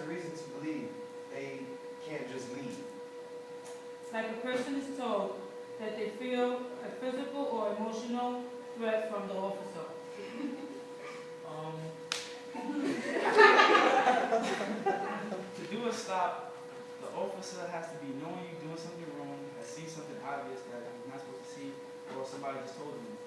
a reason to believe they can't just leave? Like a person is told that they feel a physical or emotional threat from the officer. To do a stop, the officer has to be knowing you're doing something wrong, has seen something obvious that you're not supposed to see, or somebody just told you.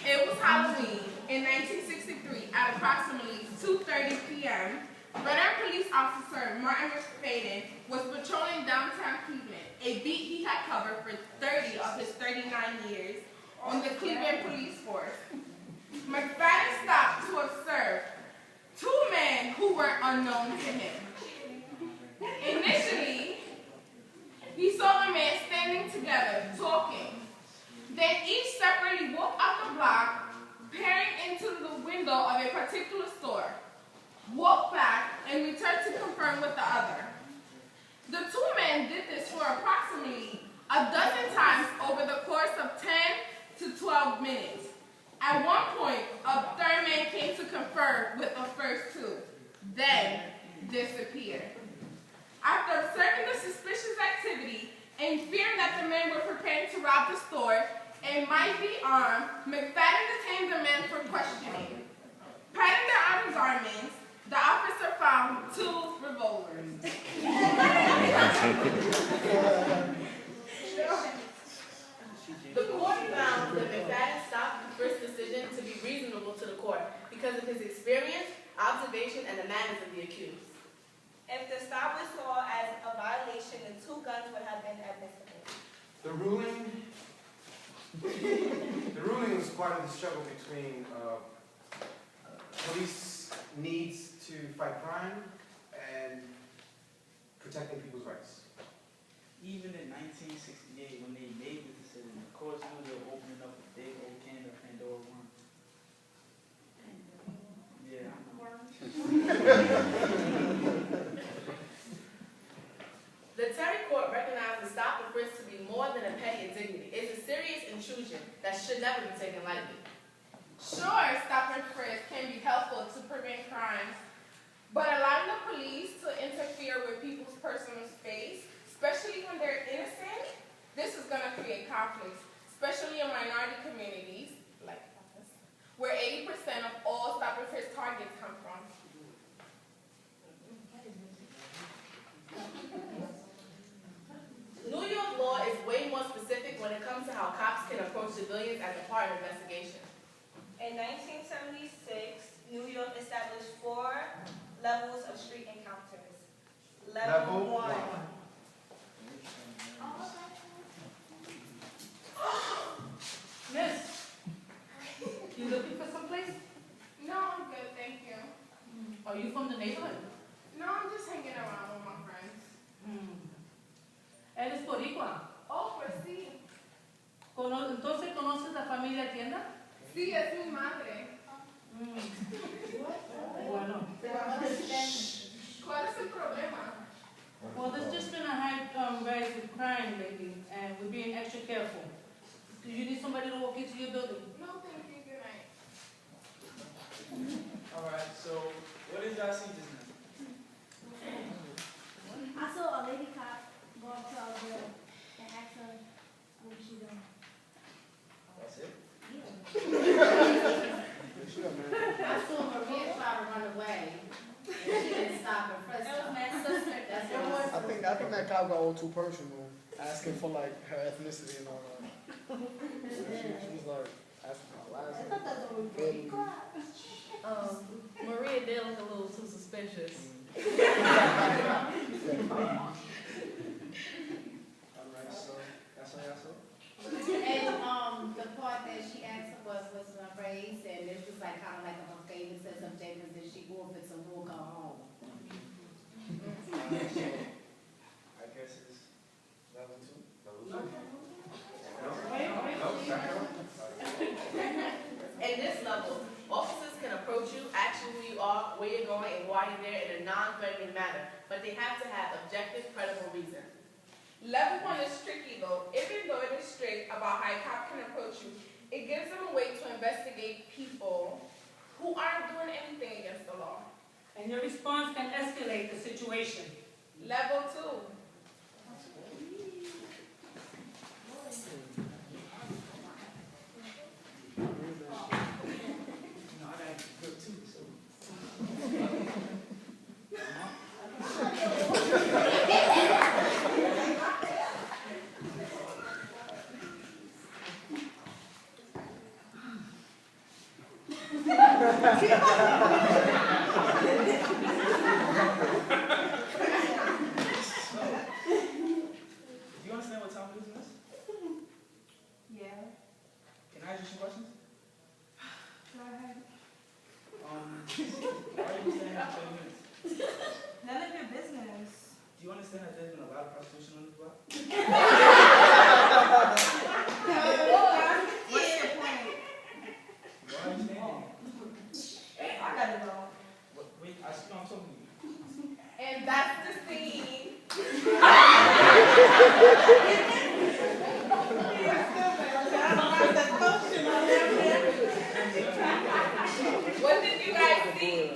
It was Halloween in 1963 at approximately 2:30 p.m. Veteran police officer Martin McFadden was patrolling downtown Cleveland, a beat he had covered for 30 of his 39 years on the Cleveland police force. McFadden stopped to observe two men who were unknown to him. Initially, he saw the men standing together, talking. Then each separately walked out the block, peering into the window of a particular store, walked back, and returned to confirm with the other. The two men did this for approximately a dozen times over the course of 10 to 12 minutes. At one point, a third man came to confer with the first two, then disappeared. After observing the suspicious activity and fearing that the men were preparing to rob the store and might be armed, McFadden detained the men for questioning. Patting their outer garments, the officer found two revolvers. The court found that McFadden stopped the first decision to be reasonable to the court because of his experience, observation, and the manners of the accused. If the stop was saw as a violation, the two guns would have been admissible. The ruling was part of the struggle between police needs to fight crime and protecting people's rights. Even in 1968, when they made the decision, the courts knew they were opening up a big old can of Pandora worm. Yeah, I know. The Terry Court recognized the stop and frisk to be more than a petty indignity. It's a serious intrusion that should never be taken lightly. Sure, stop and frisk can be helpful to prevent crimes, but allowing the police to interfere with people's personal space, especially when they're innocent, this is going to create conflicts, especially in minority communities, like us, where 80% of all stop and frisk targets come from. New York law is way more specific when it comes to how cops can approach civilians as a part of investigation. In 1976, New York established 4 levels of street encounters. Level 1. Miss, you looking for someplace? No, I'm good, thank you. Are you from the neighborhood? No, I'm just hanging around with my friends. ¿Eres boricua? Oh, pues sí. ¿Entonces conoces la familia Tienda? Sí, es mi madre. Bueno. ¿Cuál es el problema? Well, there's just been a high rise in crime lately, and we're being extra careful. Do you need somebody to walk into your building? No, thank you, good night. Alright, so what did y'all see just now? I saw a lady cop go up to our girl and ask her what she doing. That's it? I saw Maria try to run away. And she didn't stop her first time. That's what I think that cop got all too personal, asking for like her ethnicity and all that. She was like asking for my last name. Maria did look a little too suspicious. Alright, so that's all y'all saw? And the part that she asked was her race, and this was like kind of like her favorite set of Jacobs that she wore for to walk her home. I guess it's level 2. In this level, officers can approach you, ask you who you are, where you're going, and why you're there in a non-threatening manner, but they have to have objective, credible reason. Level 1 is tricky though, even though it is strict about how a cop can approach investigate people who aren't doing anything against the law. And your response can escalate the situation. Level 2. Do you understand what time it is, miss? Yeah. Can I ask you some questions? Go ahead. Why are you staying here for 30 minutes? None of your business. Do you understand that there's been a lot of prostitution on this block? What's your point? Why are you staying here? I gotta go. Wait, I see I'm talking to you. And that's the scene. What did you guys see?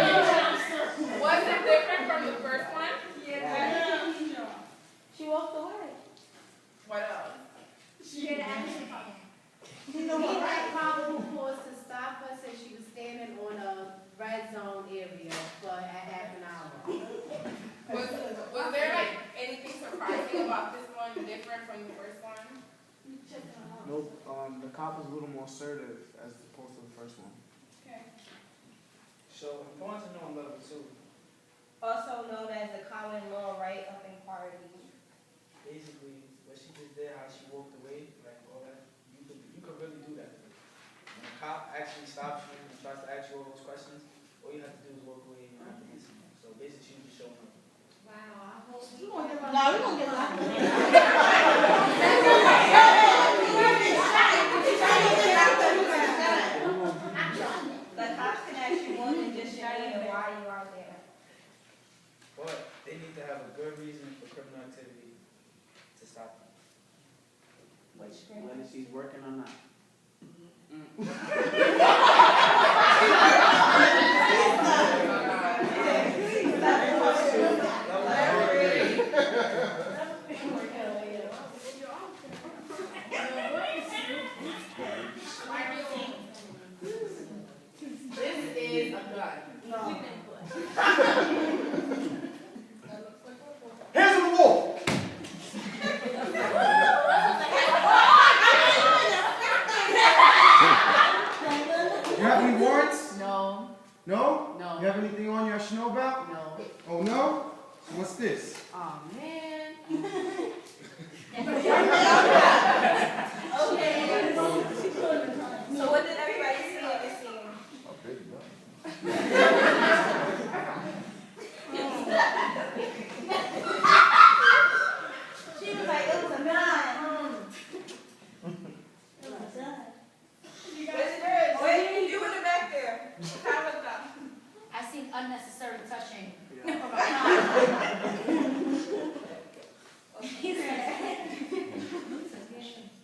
Was it different from the first one? Yeah. She walked away. What else? She had an action problem. He had probable cause to stop her since she was standing on a red zone area for a half an hour. Was there like anything surprising about this one different from the first one? Nope. The cop was a little more assertive as opposed to the first one. Okay. So, important to know on level 2, Also known as the common law right of inquiry. basically, what she just did, how she walked away, like all that, you could really do that. When a cop actually stops you and tries to ask you all those questions, all you have to do is walk away and not answer them. So basically, she was just showing up. Wow, I hope No, we're gonna get locked up. The cops can ask you more than just your name and why you out there. But they need to have a good reason for criminal activity to stop them. Whether she's working or not. This is a gun. Hands on the wall! You have any warrants? No, No? no, You have anything on you I should know about? no. Oh no? So what's this? Oh, man. Okay. So what did everybody see in this scene? She was like, it was a gun. Wait, you in the back there. How was that? I seen unnecessary touching.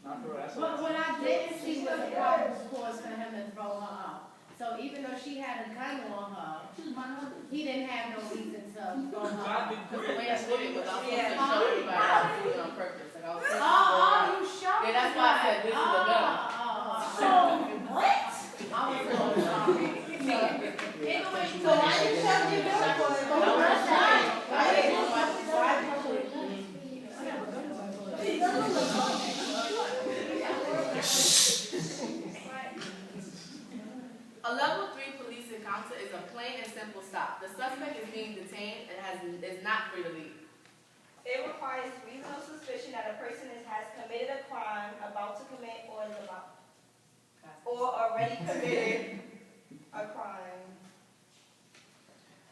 Not for us. What I didn't see was a probable cause for him to throw her out. So even though she had a gun on her, he didn't have no reason to throw her out. Because the way I did it was I was supposed to Yeah. show everybody I was doing it on purpose. Like I was supposed to Oh, you showed Yeah, that's why I said this is a gun. what? I was so sorry. Anyway, so why you showed your gun for? A level 3 police encounter is a plain and simple stop. The suspect is being detained and is not free to leave. It requires reasonable suspicion that a person has committed a crime, about to commit, or is about, or already committed a crime.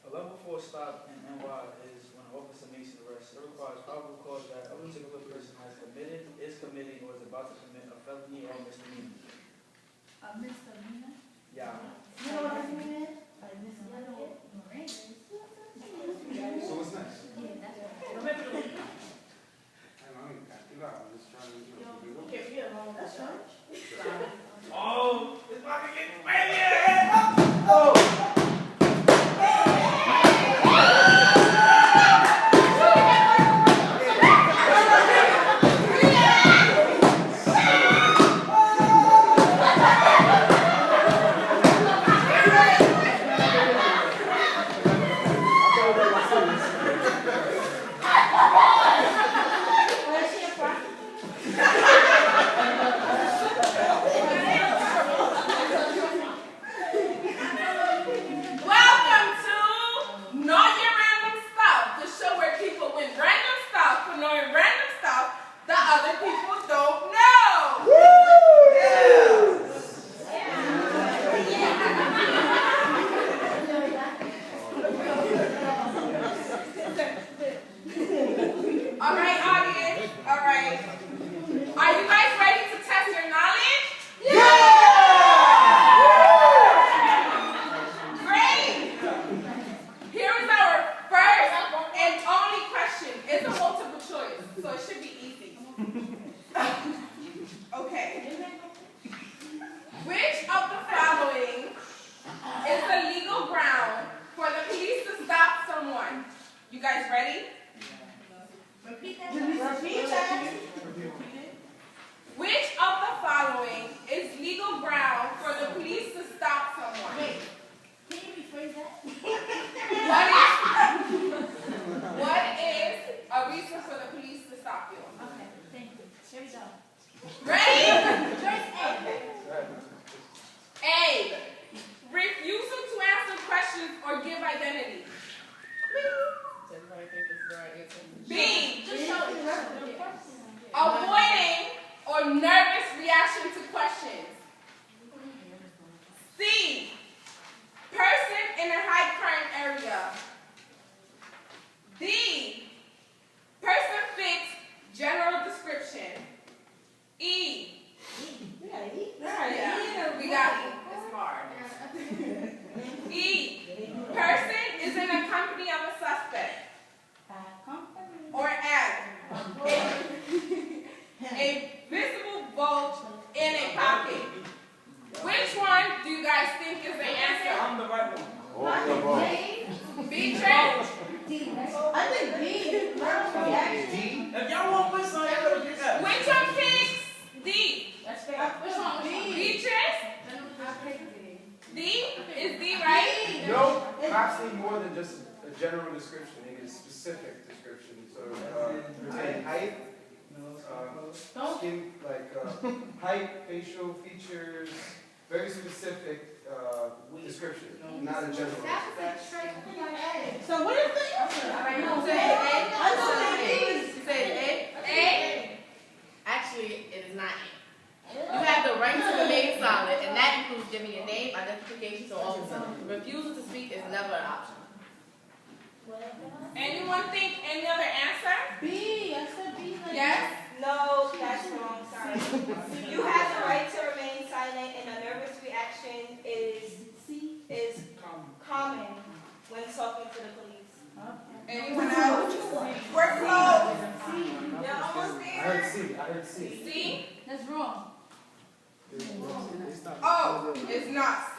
A level 4 stop in NY is when an officer makes an arrest. It requires probable cause that a particular person has committed, is committing, or is about to commit a felony or misdemeanor. A misdemeanor? Yeah. You know what I mean? Like misdemeanor. So what's next? Yeah, that's right. with random stuff for knowing random stuff that other people don't know. All right, audience. All right. Are you guys ready to test your knowledge? Great. Here is our first and only question. It's a multiple choice, so it should be easy. Okay. Which of the following is the legal ground for the police to stop someone? You guys ready? Repeat that. Which of the following is legal ground for the police to stop someone? Wait, can you rephrase that? What is a reason for the police to stop you? Okay, thank you. Here we go. Ready? Choice A. A. Refusal to answer questions or give identity. B. Just show me. Avoiding or nervous reaction to questions. C. Person in a high crime area. D. Person fits general description. E. Yeah, we got it. It's hard. E. Person is in the company of a suspect. Or F. A visible bulge in a pocket. Which one do you guys think is the answer? I'm the right one. B. Trent? I think B. D. If y'all want to listen, y'all better get that. Which one picks D? That's fair. Which one? B. Trent? D? Is D right? No, cops need more than just a general description. They need a specific description. So, pertaining height, skin, height, facial features, very specific description, not a general. So what is the answer? You said A? You said A? A? Actually, it is not A. You have the right to remain silent, and that includes giving your name, identification to officer. Refusal to speak is never an option. Anyone think any other answer? B. I said B. Yes? No, that's wrong, sorry. You have the right to remain silent, and a nervous reaction is common when talking to the police. Anyone else? We're close. You're almost I heard there. C. I heard C. C? That's wrong. Oh, it's not C.